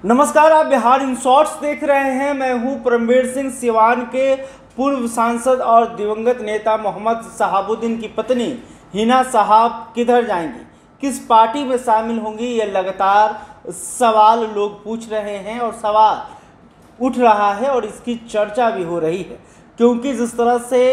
नमस्कार, आप Bihar in shorts देख रहे हैं। मैं हूं परमवीर सिंह। सिवान के पूर्व सांसद और दिवंगत नेता मोहम्मद शहाबुद्दीन की पत्नी हिना साहब किधर जाएंगी, किस पार्टी में शामिल होंगी, ये लगातार सवाल लोग पूछ रहे हैं और सवाल उठ रहा है और इसकी चर्चा भी हो रही है। क्योंकि जिस तरह से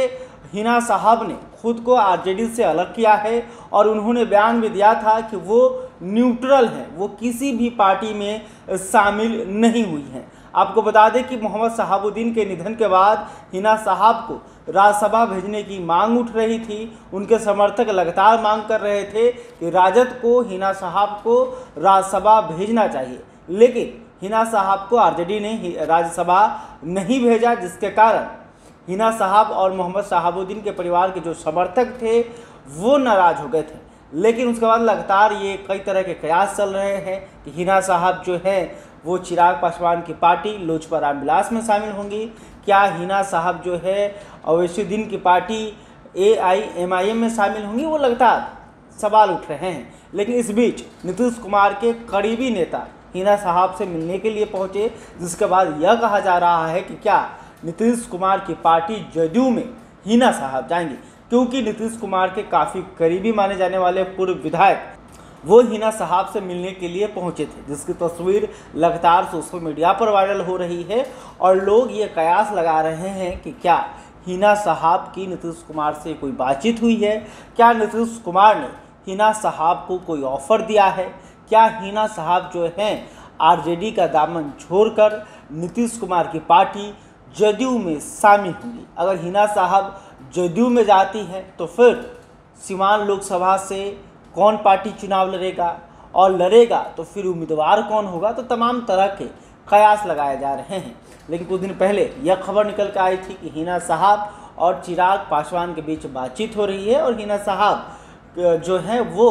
हिना साहब ने खुद को आरजेडी से अलग किया है और उन्होंने बयान भी दिया था कि वो न्यूट्रल हैं, वो किसी भी पार्टी में शामिल नहीं हुई हैं। आपको बता दें कि मोहम्मद शहाबुद्दीन के निधन के बाद हिना साहब को राज्यसभा भेजने की मांग उठ रही थी। उनके समर्थक लगातार मांग कर रहे थे कि राजद को हिना साहब को राज्यसभा भेजना चाहिए, लेकिन हिना साहब को आरजेडी ने राज्यसभा नहीं भेजा, जिसके कारण हिना साहब और मोहम्मद शहाबुद्दीन के परिवार के जो समर्थक थे वो नाराज़ हो गए थे। लेकिन उसके बाद लगातार ये कई तरह के कयास चल रहे हैं कि हिना साहब जो है वो चिराग पासवान की पार्टी लोजपा रामविलास में शामिल होंगी। क्या हिना साहब जो है अवैसीउद्दीन की पार्टी AIMIM में शामिल होंगी, वो लगातार सवाल उठ रहे हैं। लेकिन इस बीच नीतीश कुमार के करीबी नेता हिना साहब से मिलने के लिए पहुंचे, जिसके बाद यह कहा जा रहा है कि क्या नीतीश कुमार की पार्टी जदयू में हिना साहब जाएंगी, क्योंकि नीतीश कुमार के काफ़ी करीबी माने जाने वाले पूर्व विधायक वो हिना साहब से मिलने के लिए पहुंचे थे, जिसकी तस्वीर लगातार सोशल मीडिया पर वायरल हो रही है। और लोग ये कयास लगा रहे हैं कि क्या हिना साहब की नीतीश कुमार से कोई बातचीत हुई है, क्या नीतीश कुमार ने हिना साहब को कोई ऑफर दिया है, क्या हिना साहब जो हैं आरजेडी का दामन छोड़कर नीतीश कुमार की पार्टी जदयू में शामिल होंगी। अगर हिना साहब जदयू में जाती है तो फिर सिवान लोकसभा से कौन पार्टी चुनाव लड़ेगा, और लड़ेगा तो फिर उम्मीदवार कौन होगा, तो तमाम तरह के कयास लगाए जा रहे हैं। लेकिन कुछ दिन पहले यह खबर निकल कर आई थी कि हिना साहब और चिराग पासवान के बीच बातचीत हो रही है और हिना साहब जो है वो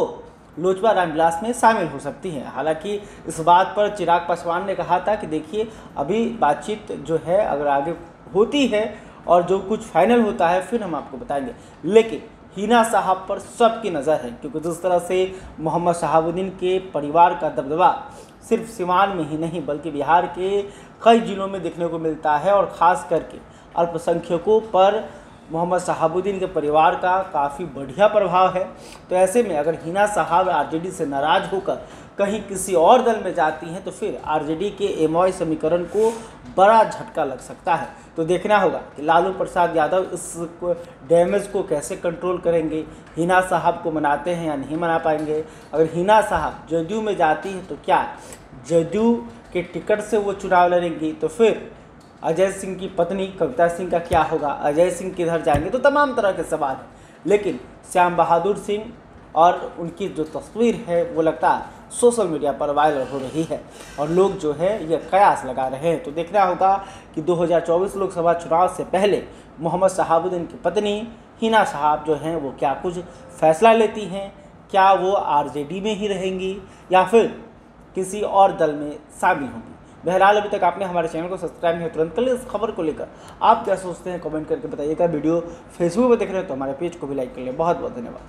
लोजपा रामविलास में शामिल हो सकती हैं। हालांकि इस बात पर चिराग पासवान ने कहा था कि देखिए, अभी बातचीत जो है अगर आगे होती है और जो कुछ फाइनल होता है फिर हम आपको बताएंगे। लेकिन हिना साहब पर सबकी नज़र है, क्योंकि जिस तरह से मोहम्मद शहाबुद्दीन के परिवार का दबदबा सिर्फ सिवान में ही नहीं बल्कि बिहार के कई जिलों में देखने को मिलता है, और ख़ास करके अल्पसंख्यकों पर मोहम्मद शहाबुद्दीन के परिवार का काफ़ी बढ़िया प्रभाव है। तो ऐसे में अगर हिना साहब आरजेडी से नाराज़ होकर कहीं किसी और दल में जाती हैं तो फिर आरजेडी के एमओआई समीकरण को बड़ा झटका लग सकता है। तो देखना होगा कि लालू प्रसाद यादव इस डैमेज को कैसे कंट्रोल करेंगे, हिना साहब को मनाते हैं या नहीं मना पाएंगे। अगर हिना साहब जदयू में जाती है तो क्या जदयू के टिकट से वो चुनाव लड़ेंगी, तो फिर अजय सिंह की पत्नी कविता सिंह का क्या होगा, अजय सिंह किधर जाएंगे, तो तमाम तरह के सवाल हैं। लेकिन श्याम बहादुर सिंह और उनकी जो तस्वीर है वो लगता सोशल मीडिया पर वायरल हो रही है और लोग जो है ये कयास लगा रहे हैं। तो देखना होगा कि 2024 लोकसभा चुनाव से पहले मोहम्मद शहाबुद्दीन की पत्नी हिना साहब जो हैं वो क्या कुछ फैसला लेती हैं, क्या वो आरजेडी में ही रहेंगी या फिर किसी और दल में शामिल होंगी। बहरहाल अभी तक आपने हमारे चैनल को सब्सक्राइब नहीं, तुरंत कर लिया। इस खबर को लेकर आप क्या सोचते हैं कमेंट करके बताइएगा। वीडियो फेसबुक पर देख रहे हो तो हमारे पेज को भी लाइक कर लें। बहुत बहुत धन्यवाद।